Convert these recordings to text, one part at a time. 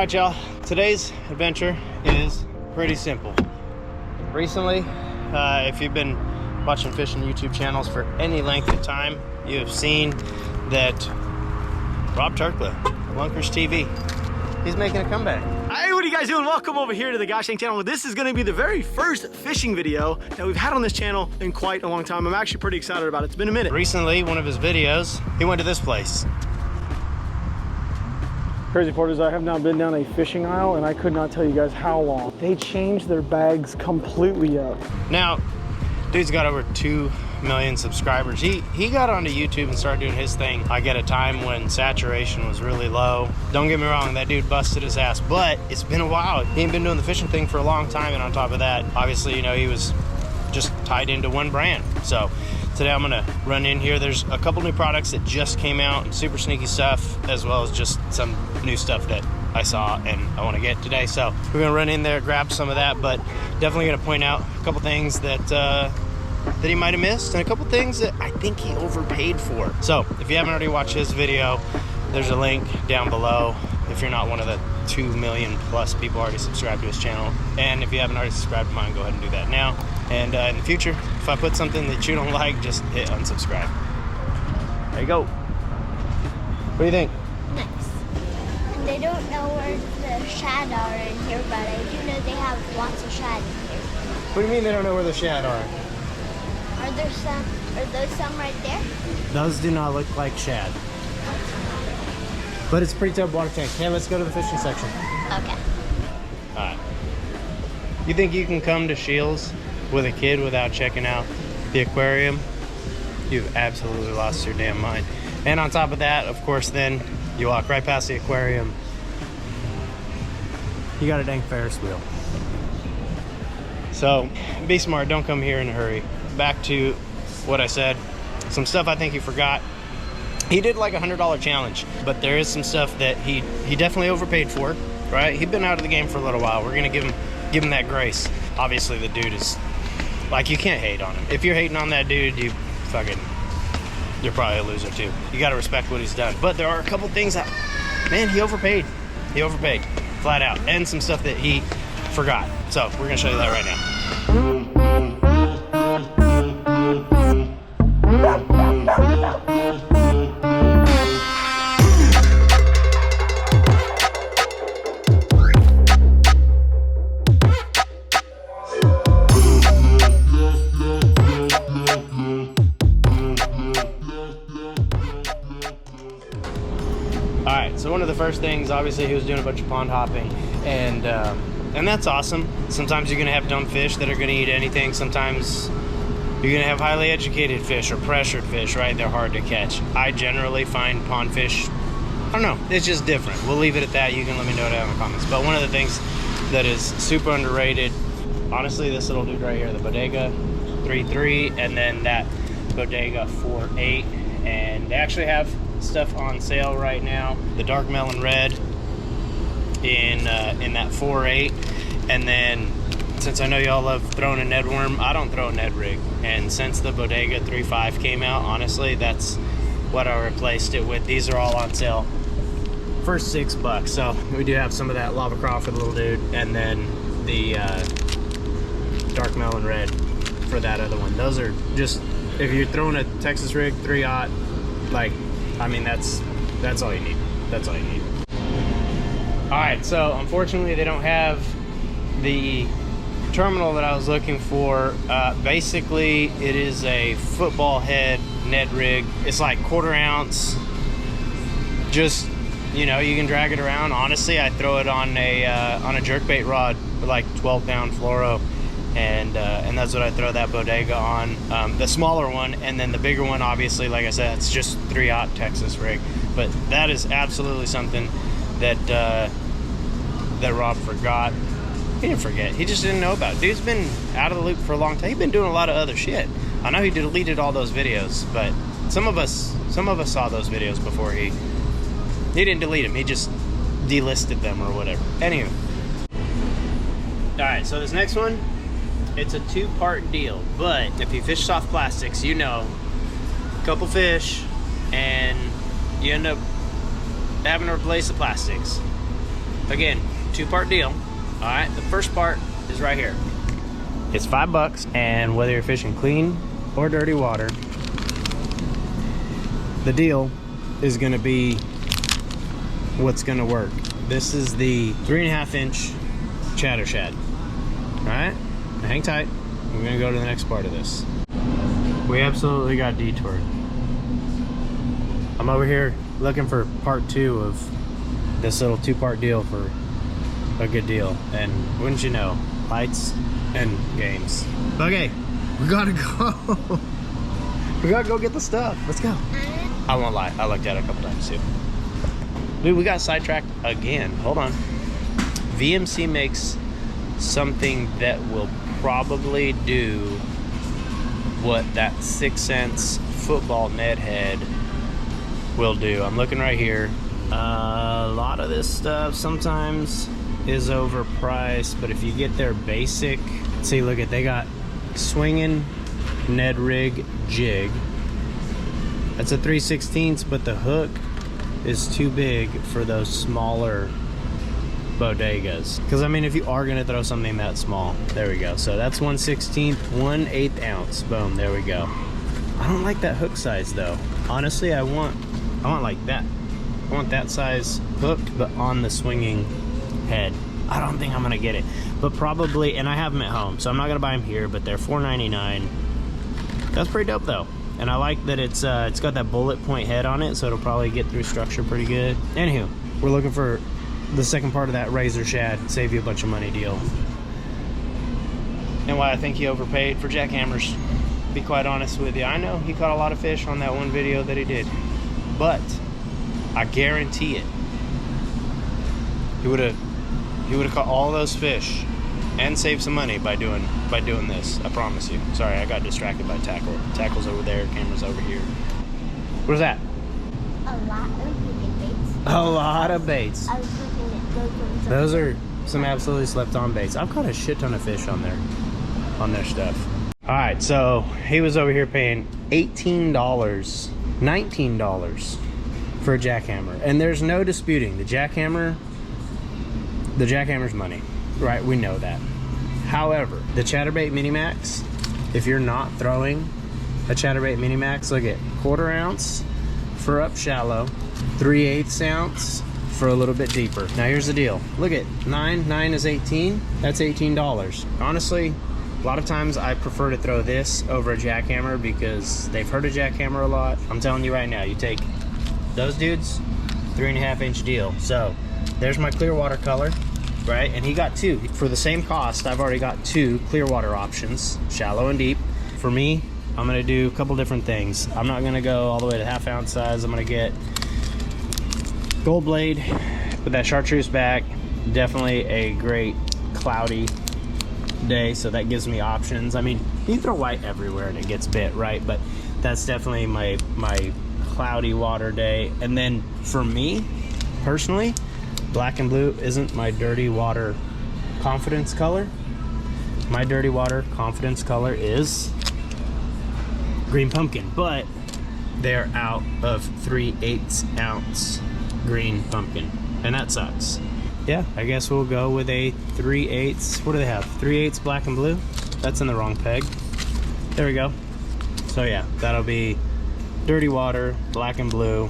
Alright y'all, today's adventure is pretty simple. Recently, if you've been watching fishing YouTube channels for any length of time, you have seen that Rob Terkla, Lunkers TV, he's making a comeback. Hey, what are you guys doing? Welcome over here to the Gosh Dang channel. This is gonna be the very first fishing video that we've had on this channel in quite a long time. I'm actually pretty excited about it. It's been a minute. Recently, one of his videos, he went to this place. Crazy part is I have now been down a fishing aisle and I could not tell you guys how long. They changed their bags completely up. Now, dude's got over 2 million subscribers. He got onto YouTube and started doing his thing. I get a time when saturation was really low. Don't get me wrong, that dude busted his ass, but it's been a while. He ain't been doing the fishing thing for a long time, and on top of that, obviously, you know, he was just tied into one brand. So today I'm gonna run in here. There's a couple new products that just came out, super sneaky stuff, as well as just some new stuff that I saw and I want to get today. So we're gonna run in there, grab some of that, but definitely gonna point out a couple things that that he might have missed and a couple things that I think he overpaid for. So if you haven't already watched his video, there's a link down below if you're not one of the 2 million plus people already subscribed to his channel. And if you haven't already subscribed to mine, go ahead and do that now. And in the future, if I put something that you don't like, just hit unsubscribe. There you go. What do you think? Nice. And they don't know where the shad are in here, but I do know they have lots of shad in here. What do you mean they don't know where the shad are? Are those some right there? Those do not look like shad. But it's a pretty tough water tank. Okay, let's go to the fishing section. Okay. Alright. You think you can come to Shields with a kid without checking out the aquarium? You've absolutely lost your damn mind. And on top of that, of course, then you walk right past the aquarium. You got a dang Ferris wheel. So be smart, don't come here in a hurry. Back to what I said, some stuff I think he forgot. He did like a $100 challenge, but there is some stuff that he definitely overpaid for, right? He'd been out of the game for a little while. We're gonna give him that grace. Obviously the dude is, like, you can't hate on him. If you're hating on that dude, you're probably a loser too. You gotta respect what he's done. But there are a couple things that, man, he overpaid. He overpaid, flat out. And some stuff that he forgot. So we're gonna show you that right now. Alright, so one of the first things, obviously he was doing a bunch of pond hopping, and that's awesome. Sometimes you're gonna have dumb fish that are gonna eat anything. Sometimes you're gonna have highly educated fish or pressured fish, right? They're hard to catch. I generally find pond fish, I don't know, it's just different. We'll leave it at that. You can let me know down in the comments. But one of the things that is super underrated, honestly, this little dude right here, the Bodega 3.3, and then that Bodega 4.8, and they actually have stuff on sale right now. The dark melon red in that 4.8, and then since I know y'all love throwing a Ned worm, I don't throw a Ned rig, and since the Bodega 3.5 came out, honestly, that's what I replaced it with. These are all on sale for $6. So we do have some of that lava craw for the little dude, and then the dark melon red for that other one. Those are just, if you're throwing a Texas rig 3/0, like, I mean, that's all you need. That's all you need. All right, so unfortunately they don't have the terminal that I was looking for. Basically, it is a football head Ned rig. It's like 1/4 ounce. Just, you know, you can drag it around. Honestly, I throw it on a jerkbait rod with like 12-pound fluoro, and that's what I throw that Bodega on. The smaller one, and then the bigger one, obviously, like I said, it's just 3/0 Texas rig. But that is absolutely something that that Rob forgot. He didn't forget, he just didn't know about it. Dude's been out of the loop for a long time. He's been doing a lot of other shit. I know he deleted all those videos, but some of us saw those videos before he didn't delete them. He just delisted them or whatever. Anywho. Alright, so this next one, it's a 2-part deal, but if you fish soft plastics, you know, a couple fish and you end up having to replace the plastics. again, two-part deal. All right, the first part is right here. It's $5, and whether you're fishing clean or dirty water, the deal is gonna be what's gonna work. This is the 3.5-inch chatter shad. All right, now hang tight. We're gonna go to the next part of this. We absolutely got detoured. I'm over here looking for part 2 of this little 2-part deal for a good deal, and wouldn't you know, lights and games. Okay, we gotta go. We gotta go get the stuff. Let's go. I won't lie, I looked at it a couple times too. Dude, we got sidetracked again. Hold on. VMC makes something that will probably do what that 6 cents football net head will do. I'm looking right here. A lot of this stuff sometimes is overpriced, but if you get their basic, see, look at, they got swinging Ned rig jig. That's a 3/16, but the hook is too big for those smaller bodegas. Because I mean, if you are gonna throw something that small, there we go. So that's 1/16, 1/8 ounce. Boom, there we go. I don't like that hook size though. Honestly, I want like that. I want that size hooked, but on the swinging head. I don't think I'm gonna get it, but probably, and I have them at home, so I'm not gonna buy them here, but they're $4.99. That's pretty dope though. And I like that it's got that bullet point head on it, so it'll probably get through structure pretty good. Anywho, we're looking for the second part of that razor shad, save you a bunch of money deal. And why I think he overpaid for jackhammers, to be quite honest with you. I know he caught a lot of fish on that one video that he did, but I guarantee it, he would have caught all those fish and saved some money by doing this. I promise you. Sorry, I got distracted by tackle. Tackle's over there, camera's over here. What is that? A lot of baits. A lot of baits. I was looking at those ones. Those are some absolutely slept on baits. I've caught a shit ton of fish on their stuff. All right, so he was over here paying $18, $19 for a jackhammer, and there's no disputing the jackhammer's money, right? We know that. However, the chatterbait mini max, if you're not throwing a chatterbait mini max, look at 1/4 ounce for up shallow, 3/8 ounce for a little bit deeper. Now here's the deal. Look at 9 is 18. That's $18. Honestly, a lot of times I prefer to throw this over a jackhammer because they've heard of jackhammer a lot. I'm telling you right now, you take those dudes, 3.5-inch deal. So there's my clear water color, right? And he got 2. For the same cost, I've already got 2 clear water options, shallow and deep. For me, I'm gonna do a couple different things. I'm not gonna go all the way to 1/2 ounce size. I'm gonna get gold blade with that chartreuse back. Definitely a great cloudy day, so that gives me options. I mean, you can throw white everywhere and it gets bit, right? But that's definitely my cloudy water day. And then for me personally, black and blue isn't my dirty water confidence color. My dirty water confidence color is green pumpkin, but they're out of 3/8 ounce green pumpkin, and that sucks. Yeah, I guess we'll go with a 3/8. What do they have? 3/8 black and blue? That's in the wrong peg. There we go. So yeah, that'll be dirty water, black and blue,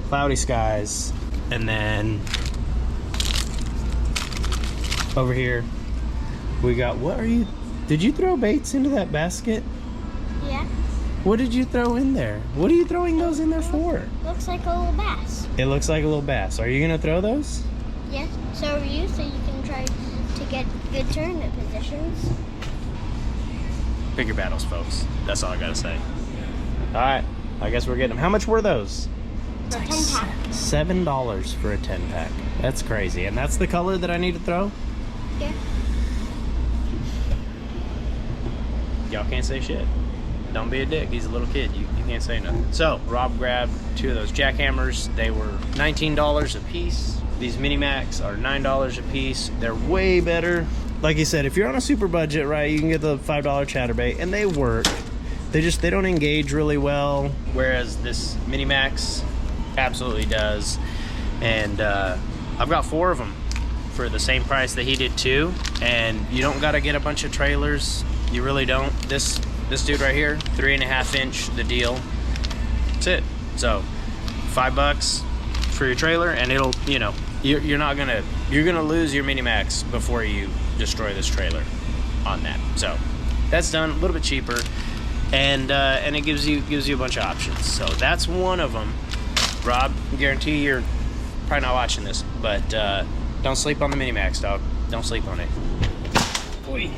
cloudy skies, and then over here we got, what are you, did you throw baits into that basket? Yeah. What did you throw in there? What are you throwing those in there for? Looks like a little bass. It looks like a little bass. Are you gonna throw those? Yes. So are you, so you can try to get good tournament positions. Pick your battles, folks. That's all I gotta say. All right, I guess we're getting them. How much were those? For 10 pack. $7 for a 10-pack. That's crazy. And that's the color that I need to throw? Yeah. Y'all can't say shit. Don't be a dick. He's a little kid. You can't say nothing. So Rob grabbed 2 of those jackhammers. They were $19 a piece. These mini max are $9 a piece. They're way better. Like he said, if you're on a super budget, right, you can get the $5 chatterbait, and they work. They don't engage really well, whereas this mini max absolutely does. And I've got 4 of them for the same price that he did too, and you don't got to get a bunch of trailers. You really don't. This dude right here, 3.5 inch, the deal. That's it. So $5 for your trailer, and it'll, you know, you're gonna lose your mini max before you destroy this trailer on that. So that's done, a little bit cheaper, and it gives you a bunch of options. So that's one of them. Rob, I guarantee you're probably not watching this, but don't sleep on the mini max, dog. Don't sleep on it. Oy.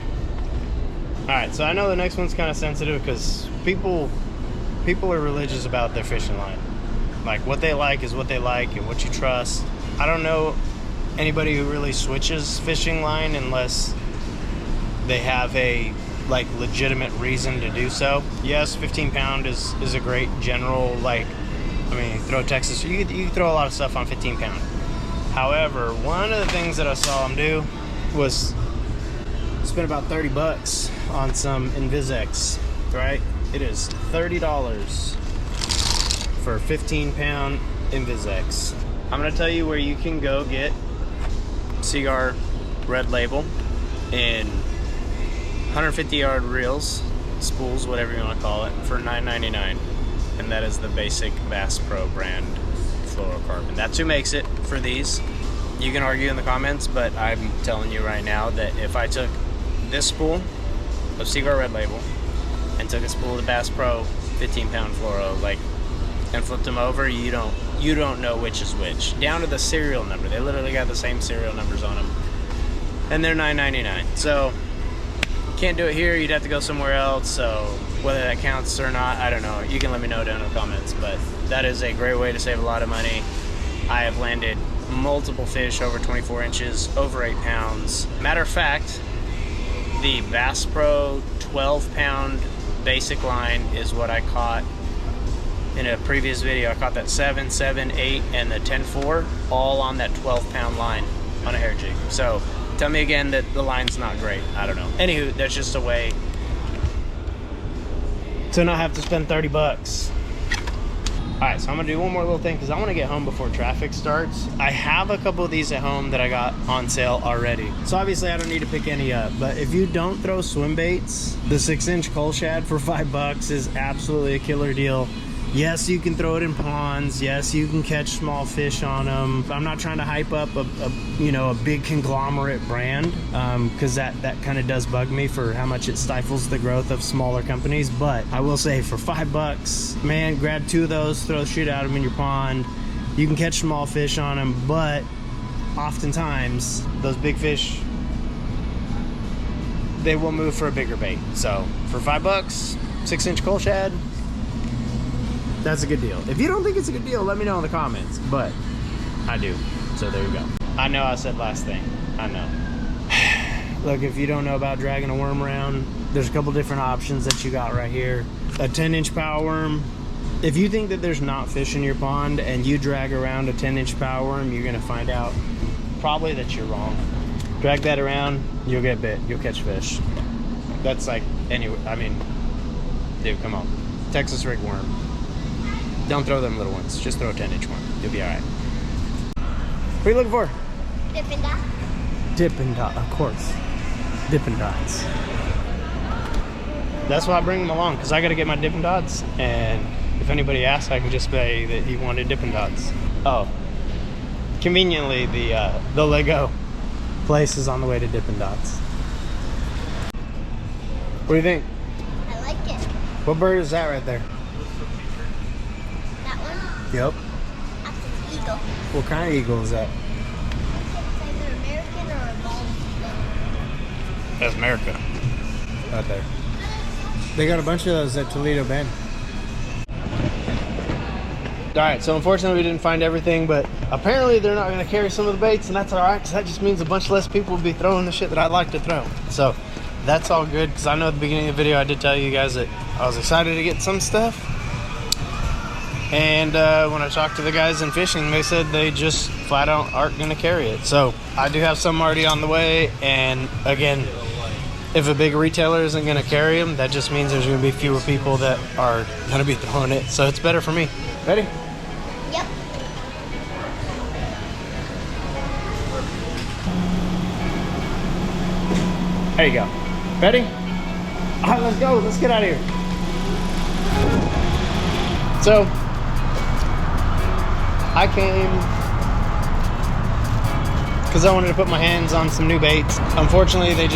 All right, so I know the next one's kind of sensitive because people are religious about their fishing line. Like, what they like is what they like and what you trust. I don't know anybody who really switches fishing line unless they have a like legitimate reason to do so. Yes, 15 pound is a great general, like, I mean, you throw Texas, you can throw a lot of stuff on 15 pound. However, one of the things that I saw him do was spend about 30 bucks on some Invisex, right? It is $30 for 15 pound Invisex. I'm gonna tell you where you can go get Seaguar Red Label in 150 yard reels, spools, whatever you want to call it, for $9.99, and that is the basic Bass Pro brand fluorocarbon. That's who makes it for these. You can argue in the comments, but I'm telling you right now that if I took this spool of Seaguar Red Label and took a spool of Bass Pro 15 pound fluoro, like, and flipped them over, you don't know which is which, down to the serial number. They literally got the same serial numbers on them, and they're $9.99. So can't do it here. You'd have to go somewhere else. So whether that counts or not, I don't know. You can let me know down in the comments, but that is a great way to save a lot of money. I have landed multiple fish over 24 inches, over 8 pounds. Matter of fact, the Bass Pro 12 pound basic line is what I caught in a previous video. I caught that 7, 7, 8, and the 10-4 all on that 12 pound line on a hair jig. So tell me again that the line's not great. I don't know. Anywho, that's just a way to not have to spend 30 bucks. All right, so I'm gonna do one more little thing because I want to get home before traffic starts. I have a couple of these at home that I got on sale already. So obviously I don't need to pick any up, but if you don't throw swim baits, the 6-inch coal shad for $5 is absolutely a killer deal. Yes, you can throw it in ponds. Yes, you can catch small fish on them. I'm not trying to hype up a big conglomerate brand, because that kind of does bug me for how much it stifles the growth of smaller companies. But I will say, for $5, man, grab 2 of those, throw the shit out of them in your pond. You can catch small fish on them, but oftentimes those big fish, they will move for a bigger bait. So for $5, 6-inch coal shad, that's a good deal. If you don't think it's a good deal, let me know in the comments, but I do. So there you go. I know I said last thing. I know. Look, if you don't know about dragging a worm around, there's a couple different options that you got right here. A 10-inch power worm. If you think that there's not fish in your pond and you drag around a 10-inch power worm, you're gonna find out probably that you're wrong. Drag that around, you'll get bit, you'll catch fish. That's like, anyway, I mean, dude, come on. Texas rig worm. Don't throw them little ones, just throw a 10-inch one. You'll be all right. What are you looking for? Dippin' Dot. Dippin' Dot, of course. Dippin' Dots. That's why I bring them along, because I got to get my Dippin' Dots, and if anybody asks, I can just say that he wanted Dippin' Dots. Oh, conveniently, the Lego place is on the way to Dippin' Dots. What do you think? I like it. What bird is that right there? That one? Yep. That's an eagle. What kind of eagle is that? I think it's either American or a bald eagle. That's America. Right there. They got a bunch of those at Toledo Bend. Alright, so unfortunately we didn't find everything, but apparently they're not going to carry some of the baits, and that's alright, because that just means a bunch less people will be throwing the shit that I'd like to throw. So that's all good, because I know at the beginning of the video I did tell you guys that I was excited to get some stuff. And when I talked to the guys in fishing, they said they just flat out aren't going to carry it. So I do have some already on the way, and again, if a big retailer isn't going to carry them, that just means there's going to be fewer people that are going to be throwing it. So it's better for me. Ready? Yep. There you go. Ready? All right, let's go. Let's get out of here. So, I came because I wanted to put my hands on some new baits. Unfortunately, they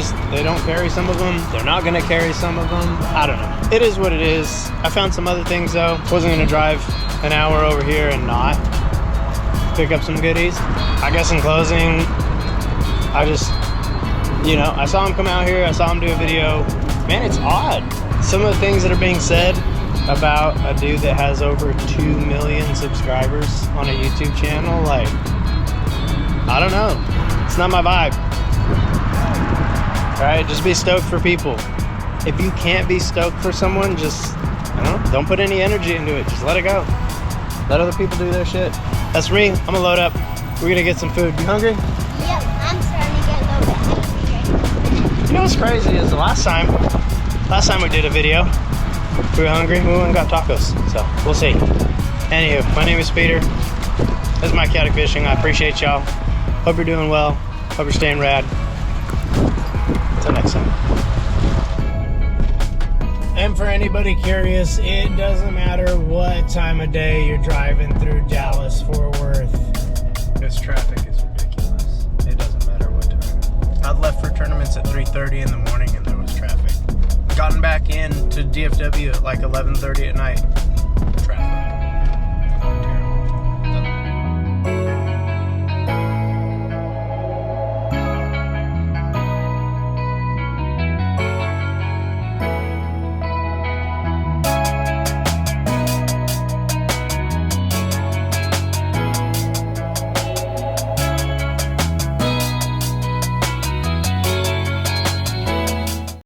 don't carry some of them. They're not gonna carry some of them. I don't know. It is what it is. I found some other things though. Wasn't gonna drive an hour over here and not pick up some goodies. I guess in closing, I just, you know, I saw him come out here. I saw him do a video. Man, it's odd. Some of the things that are being said about a dude that has over 2 million subscribers on a YouTube channel, like, I don't know. It's not my vibe. All right, just be stoked for people. If you can't be stoked for someone, just, I don't know, don't put any energy into it. Just let it go. Let other people do their shit. That's me. I'm gonna load up. We're gonna get some food. You hungry? Yep, I'm starting to get a little bit hungry. You know what's crazy is the last time we did a video, we were hungry, we went and got tacos. So we'll see. Anywho, my name is Peter. This is my chaotic fishing. I appreciate y'all. Hope you're doing well. Hope you're staying rad. Until next time. And for anybody curious, it doesn't matter what time of day you're driving through Dallas, Fort Worth. This traffic is ridiculous. It doesn't matter what time. I'd left for tournaments at 3:30 in the morning and there was traffic. Gotten back in to DFW at like 11:30 at night.